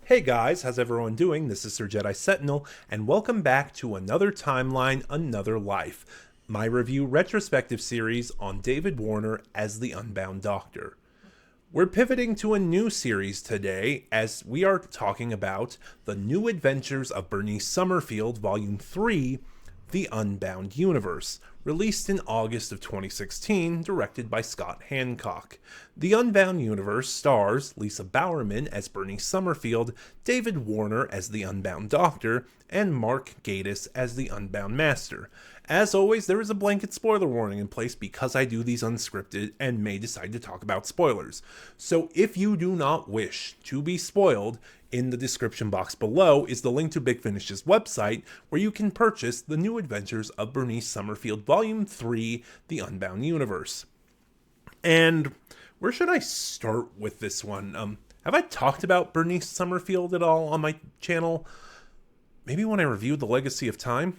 Hey guys, how's everyone doing? This is Sir Jedi Sentinel, and welcome back to another timeline, another life. My review retrospective series on David Warner as the Unbound Doctor. We're pivoting to a new series today as we are talking about The New Adventures of Bernice Summerfield, Volume 3, The Unbound Universe, released in August of 2016, directed by Scott Hancock. The Unbound Universe stars Lisa Bowerman as Bernice Summerfield, David Warner as the Unbound Doctor, and Mark Gatiss as the Unbound Master. As always, there is a blanket spoiler warning in place because I do these unscripted and may decide to talk about spoilers. So if you do not wish to be spoiled, in the description box below is the link to Big Finish's website where you can purchase The New Adventures of Bernice Summerfield Volume 3, The Unbound Universe. And where should I start with this one? Have I talked about Bernice Summerfield at all on my channel? Maybe when I reviewed The Legacy of Time?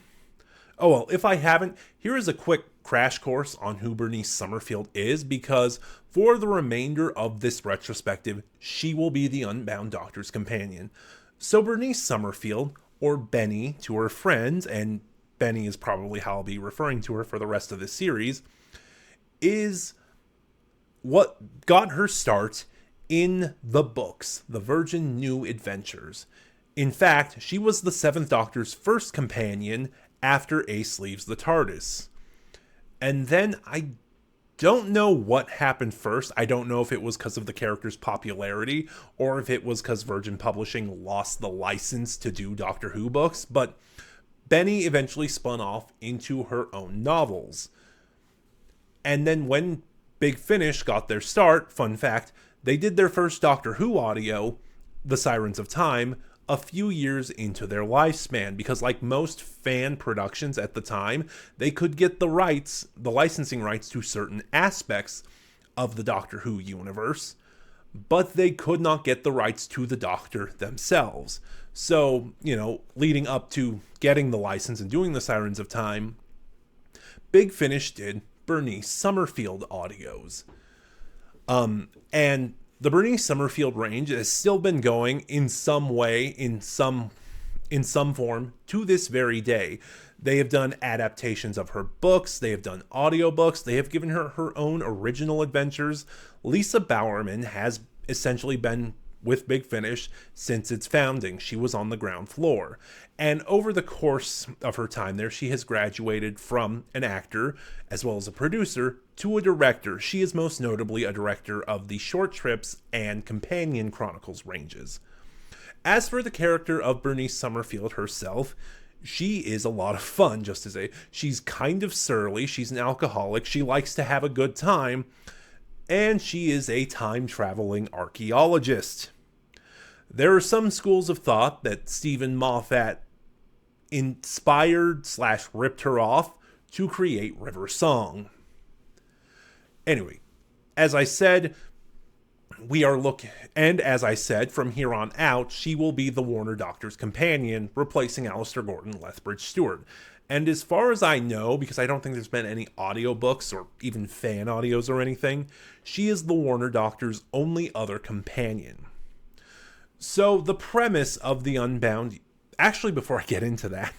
Oh well, if I haven't, here is a quick crash course on who Bernice Summerfield is, because for the remainder of this retrospective, she will be the Unbound Doctor's companion. So Bernice Summerfield, or Benny to her friends, and Benny is probably how I'll be referring to her for the rest of this series, is what got her start in the books, the Virgin New Adventures. In fact, she was the Seventh Doctor's first companion after Ace leaves the TARDIS. And then I don't know what happened first. I don't know if it was because of the character's popularity or if it was because Virgin Publishing lost the license to do Doctor Who books, but Benny eventually spun off into her own novels. And then when Big Finish got their start, fun fact, they did their first Doctor Who audio, The Sirens of Time, a few years into their lifespan, because like most fan productions at the time, they could get the licensing rights to certain aspects of the Doctor Who universe, but they could not get the rights to the Doctor themselves. So, leading up to getting the license and doing the Sirens of Time, Big Finish did Bernice Summerfield audios. And the Bernice Summerfield range has still been going in some way, in some form, to this very day. They have done adaptations of her books, they have done audiobooks, they have given her her own original adventures. Lisa Bowerman has essentially been with Big Finish since its founding. She was on the ground floor. And over the course of her time there, she has graduated from an actor, as well as a producer, to a director. She is most notably a director of the Short Trips and Companion Chronicles ranges. As for the character of Bernice Summerfield herself, she is a lot of fun, just to say. She's kind of surly, she's an alcoholic, she likes to have a good time, and she is a time-traveling archaeologist. There are some schools of thought that Stephen Moffat inspired/ripped her off to create River Song. Anyway, as I said, from here on out, she will be the Warner Doctor's companion, replacing Alistair Gordon Lethbridge Stewart. And as far as I know, because I don't think there's been any audiobooks or even fan audios or anything, she is the Warner Doctor's only other companion. So the premise of the Unbound, actually before I get into that,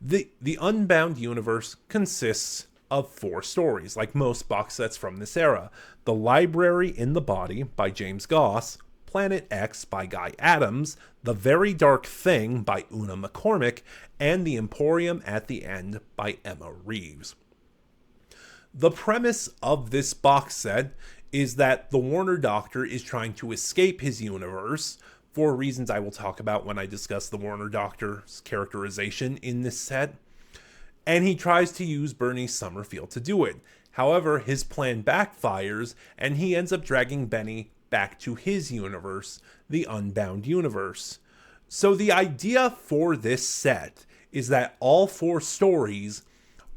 the Unbound universe consists of 4 stories, like most box sets from this era. The Library in the Body by James Goss, Planet X by Guy Adams, The Very Dark Thing by Una McCormick, and The Emporium at the End by Emma Reeves. The premise of this box set is that the Warner Doctor is trying to escape his universe, for reasons I will talk about when I discuss the Warner Doctor's characterization in this set, and he tries to use Bernice Summerfield to do it. However, his plan backfires, and he ends up dragging Benny back to his universe, the Unbound Universe. So the idea for this set is that all 4 stories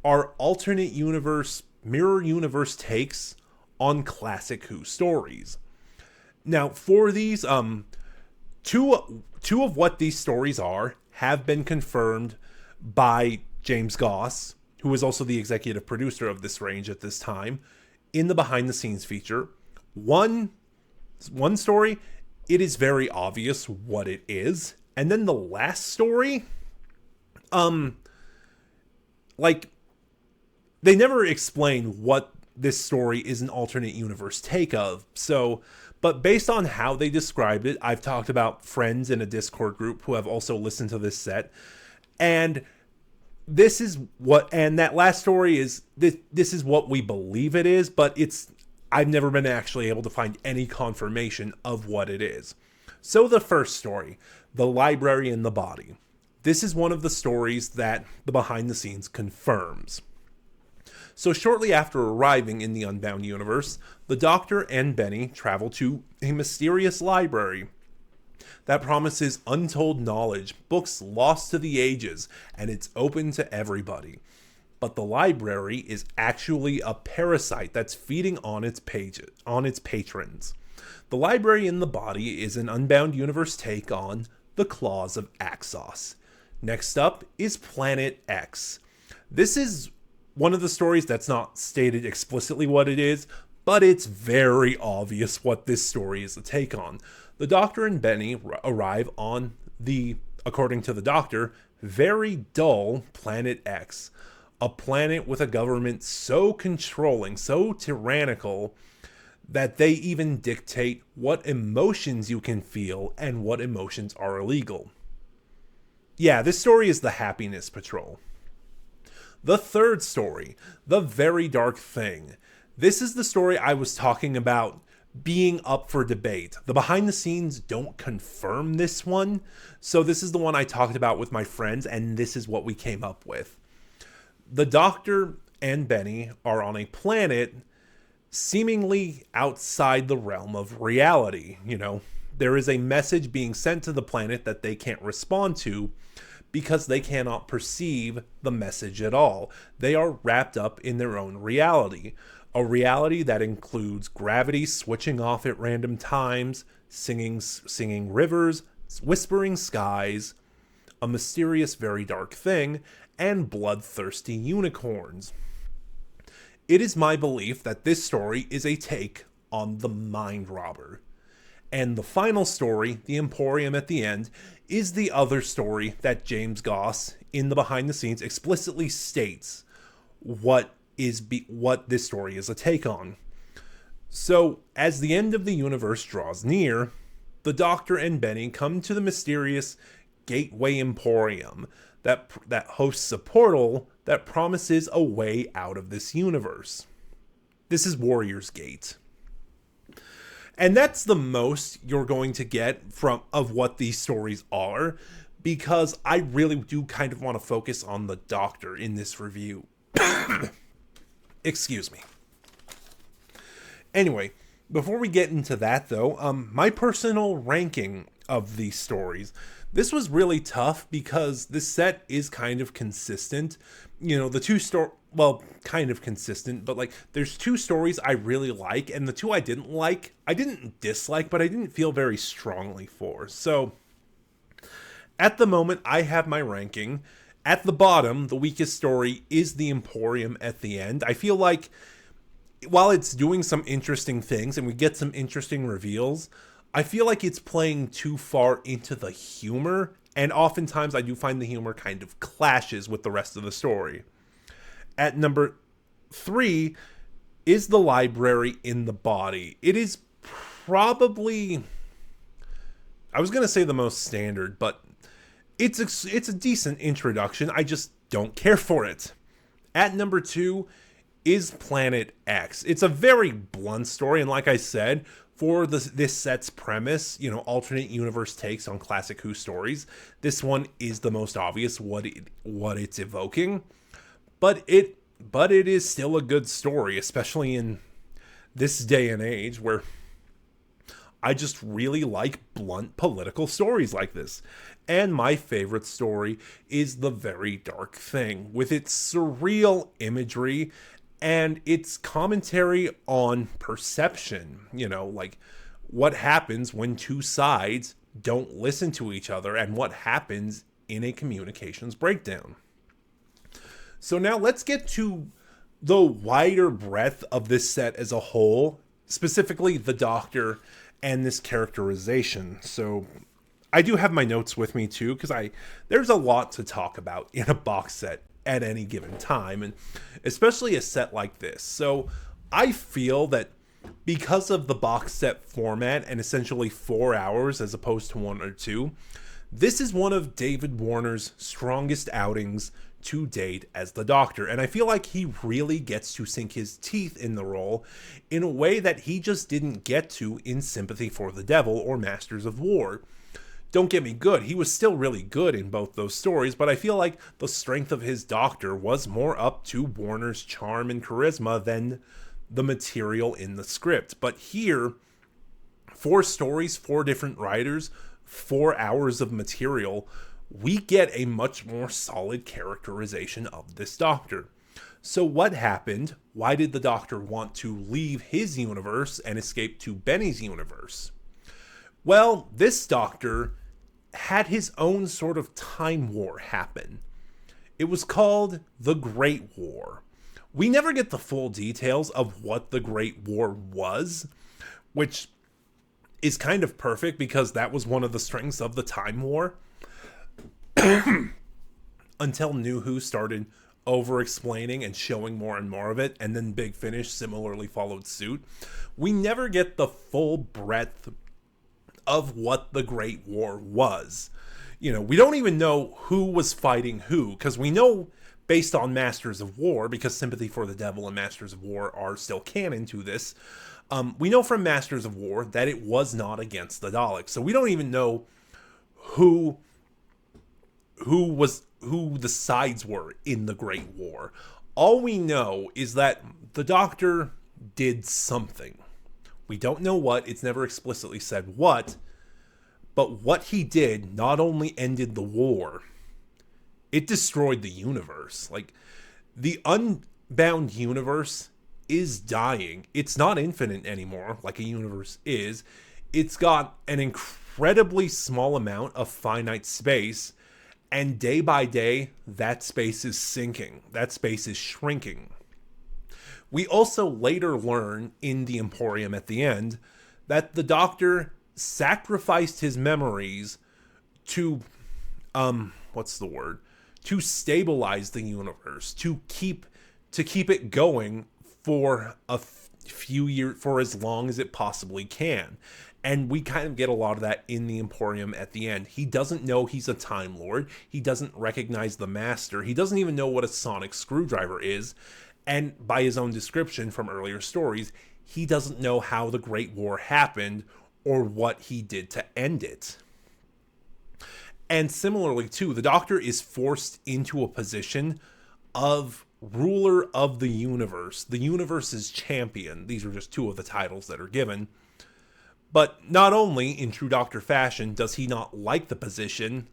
are alternate universe, mirror universe takes on classic Who stories. Now, for these, two of what these stories are have been confirmed by James Goss, who is also the executive producer of this range at this time, in the behind the scenes feature. One story it is very obvious what it is. And then the last story, like, they never explain what this story is an alternate universe take of. So, but based on how they described it, I've talked about friends in a Discord group who have also listened to this set. And this is what, and that last story is, this is what we believe it is, but I've never been actually able to find any confirmation of what it is. So the first story, The Library in the Body. This is one of the stories that the behind the scenes confirms. So shortly after arriving in the Unbound Universe, the Doctor and Benny travel to a mysterious library that promises untold knowledge, books lost to the ages, and it's open to everybody. But the library is actually a parasite that's feeding on its patrons. The Library in the Body is an Unbound Universe take on The Claws of Axos. Next up is Planet X. This is one of the stories that's not stated explicitly what it is, but it's very obvious what this story is a take on. The Doctor and Benny arrive on the, according to the Doctor, very dull Planet X. A planet with a government so controlling, so tyrannical, that they even dictate what emotions you can feel and what emotions are illegal. Yeah, this story is the Happiness Patrol. The third story, The Very Dark Thing. This is the story I was talking about being up for debate. The behind the scenes don't confirm this one, so this is the one I talked about with my friends, and this is what we came up with. The Doctor and Benny are on a planet seemingly outside the realm of reality. You know, there is a message being sent to the planet that they can't respond to because they cannot perceive the message at all. They are wrapped up in their own reality. A reality that includes gravity switching off at random times, singing rivers, whispering skies, a mysterious very dark thing, and bloodthirsty unicorns. It is my belief that this story is a take on The Mind Robber. And the final story, The Emporium at the End, is the other story that James Goss, in the behind the scenes, explicitly states what this story is a take on. So, as the end of the universe draws near, the Doctor and Benny come to the mysterious Gateway Emporium that hosts a portal that promises a way out of this universe. This is Warrior's Gate. And that's the most you're going to get of what these stories are, because I really do kind of want to focus on the Doctor in this review. Excuse me. Anyway, before we get into that though, my personal ranking of these stories. This was really tough because this set is kind of consistent. You know, kind of consistent, but like there's two stories I really like, and the two I didn't dislike, but I didn't feel very strongly for. So at the moment, I have my ranking. At the bottom, the weakest story is The Emporium at the End. I feel like while it's doing some interesting things and we get some interesting reveals, I feel like it's playing too far into the humor, and oftentimes I do find the humor kind of clashes with the rest of the story. At number 3 is The Library in the Body. It is probably, I was going to say the most standard, but it's a decent introduction. I just don't care for it. At number 2 is Planet X. It's a very blunt story, and like I said, for this set's premise, you know, alternate universe takes on classic Who stories, this one is the most obvious what it's evoking. But it is still a good story, especially in this day and age where I just really like blunt political stories like this. And my favorite story is The Very Dark Thing, with its surreal imagery and its commentary on perception. You know, like what happens when two sides don't listen to each other and what happens in a communications breakdown. So now let's get to the wider breadth of this set as a whole, specifically the Doctor and this characterization. So I do have my notes with me too, because there's a lot to talk about in a box set at any given time, and especially a set like this. So I feel that because of the box set format and essentially 4 hours as opposed to 1 or 2, this is one of David Warner's strongest outings to date as the Doctor, and I feel like he really gets to sink his teeth in the role in a way that he just didn't get to in Sympathy for the Devil or Masters of War. Don't get me good, he was still really good in both those stories, but I feel like the strength of his Doctor was more up to Warner's charm and charisma than the material in the script. But here, 4 stories, 4 different writers, 4 hours of material, we get a much more solid characterization of this Doctor. So what happened? Why did the Doctor want to leave his universe and escape to Benny's universe? Well, this Doctor had his own sort of time war happen. It was called the Great War. We never get the full details of what the Great War was, which is kind of perfect because that was one of the strengths of the Time War. Until New Who started over-explaining and showing more and more of it, and then Big Finish similarly followed suit. We never get the full breadth of what the Great War was. You know, we don't even know who was fighting who, because we know based on Masters of War, because Sympathy for the Devil and Masters of War are still canon to this, we know from Masters of War that it was not against the Daleks. So we don't even know who the sides were in the Great War. All we know is that the Doctor did something. We don't know what, it's never explicitly said what, but what he did not only ended the war, it destroyed the universe. Like, the Unbound Universe is dying. It's not infinite anymore, like a universe is. It's got an incredibly small amount of finite space, and day by day, that space is sinking. That space is shrinking. We also later learn in the Emporium at the end that the Doctor sacrificed his memories to, to stabilize the universe, to keep it going for a few years, for as long as it possibly can. And we kind of get a lot of that in the Emporium at the end. He doesn't know he's a Time Lord. He doesn't recognize the Master. He doesn't even know what a sonic screwdriver is. And by his own description from earlier stories, he doesn't know how the Great War happened or what he did to end it. And similarly, too, the Doctor is forced into a position of ruler of the universe's champion. These are just 2 of the titles that are given. But not only, in true Doctor fashion, does he not like the position,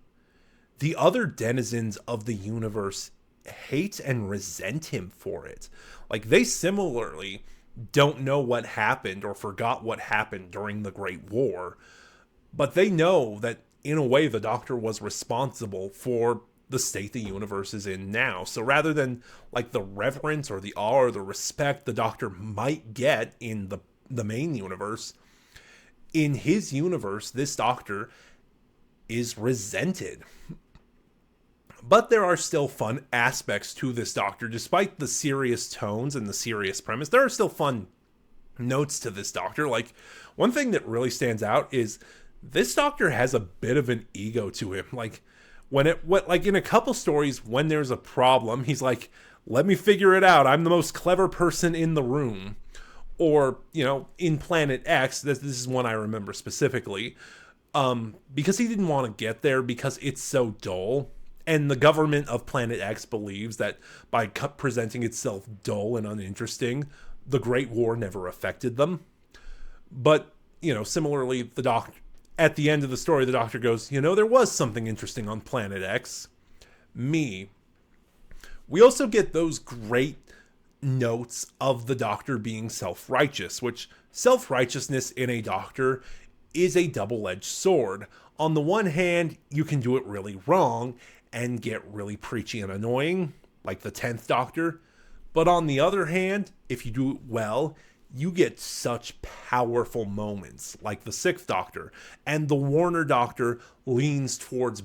the other denizens of the universe hate and resent him for it. Like, they similarly don't know what happened or forgot what happened during the Great War, but they know that, in a way, the Doctor was responsible for the state the universe is in now. So rather than, like, the reverence or the awe or the respect the Doctor might get in the main universe, in his universe, this Doctor is resented. But there are still fun aspects to this Doctor. Despite the serious tones and the serious premise, there are still fun notes to this Doctor. Like, one thing that really stands out is this Doctor has a bit of an ego to him. Like, like in a couple stories, when there's a problem, he's like, let me figure it out. I'm the most clever person in the room. Or, you know, in Planet X, this is one I remember specifically, because he didn't want to get there because it's so dull. And the government of Planet X believes that by presenting itself dull and uninteresting, the Great War never affected them. But, you know, similarly, the Doctor, at the end of the story, the Doctor goes, you know, there was something interesting on Planet X. Me. We also get those great notes of the Doctor being self-righteous, which self-righteousness in a Doctor is a double-edged sword. On the one hand, you can do it really wrong and get really preachy and annoying, like the 10th Doctor. But on the other hand, if you do it well, you get such powerful moments like the Sixth Doctor, and the Warner Doctor leans towards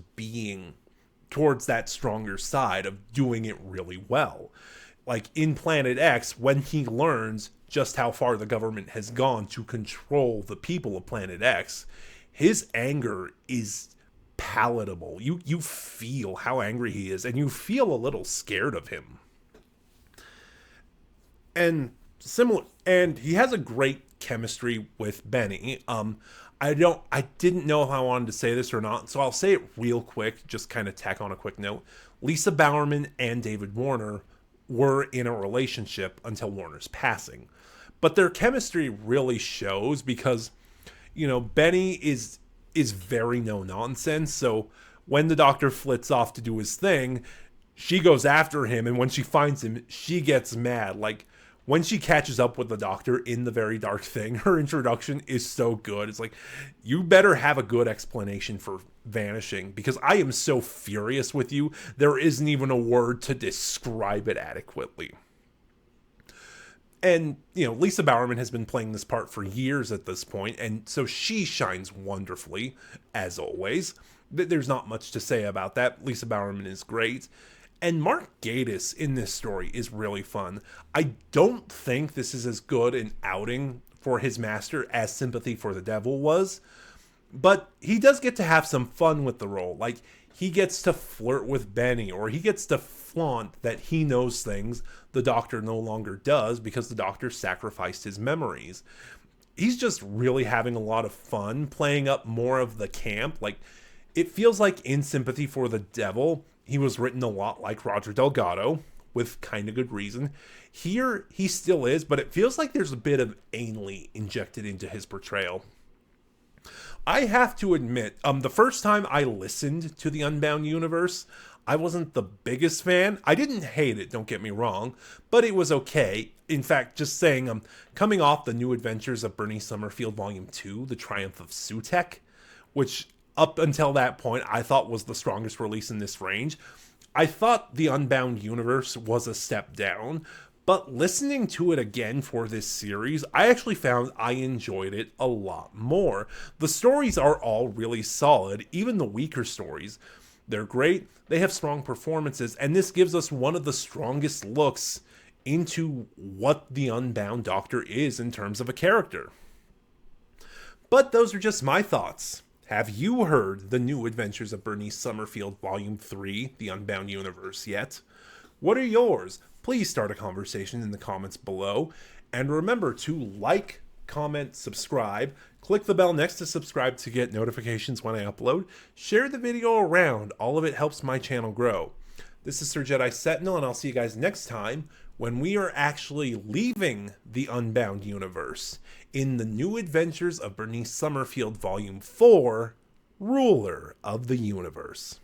that stronger side of doing it really well. Like in Planet X, when he learns just how far the government has gone to control the people of Planet X, his anger is palatable. You feel how angry he is, and you feel a little scared of him. And he has a great chemistry with Benny. I didn't know if I wanted to say this or not, so I'll say it real quick, just kind of tack on a quick note. Lisa Bowerman and David Warner were in a relationship until Warner's passing. But their chemistry really shows because, Benny is very no nonsense. So when the Doctor flits off to do his thing, she goes after him, and when she finds him, she gets mad. Like when she catches up with the Doctor in The Very Dark Thing, her introduction is so good. It's like, you better have a good explanation for vanishing, because I am so furious with you, there isn't even a word to describe it adequately. And, Lisa Bowerman has been playing this part for years at this point, and so she shines wonderfully, as always. There's not much to say about that. Lisa Bowerman is great. And Mark Gatiss in this story is really fun. I don't think this is as good an outing for his master as Sympathy for the Devil was, but he does get to have some fun with the role. Like, he gets to flirt with Benny, or he gets to flaunt that he knows things the Doctor no longer does because the Doctor sacrificed his memories. He's just really having a lot of fun playing up more of the camp. Like, it feels like in Sympathy for the Devil, he was written a lot like Roger Delgado, with kind of good reason. Here, he still is, but it feels like there's a bit of Ainley injected into his portrayal. I have to admit, the first time I listened to the Unbound Universe, I wasn't the biggest fan. I didn't hate it, don't get me wrong, but it was okay. In fact, just saying, coming off the New Adventures of Bernice Summerfield Volume 2, The Triumph of Sutekh, which up until that point I thought was the strongest release in this range, I thought the Unbound Universe was a step down, but listening to it again for this series, I actually found I enjoyed it a lot more. The stories are all really solid, even the weaker stories. They're great, they have strong performances, and this gives us one of the strongest looks into what the Unbound Doctor is in terms of a character. But those are just my thoughts. Have you heard the New Adventures of Bernice Summerfield Volume 3, The Unbound Universe, yet? What are yours? Please start a conversation in the comments below. And remember to like, comment, subscribe. Click the bell next to subscribe to get notifications when I upload. Share the video around. All of it helps my channel grow. This is Sir Jedi Sentinel, and I'll see you guys next time when we are actually leaving the Unbound Universe in the New Adventures of Bernice Summerfield Volume 4, Ruler of the Universe.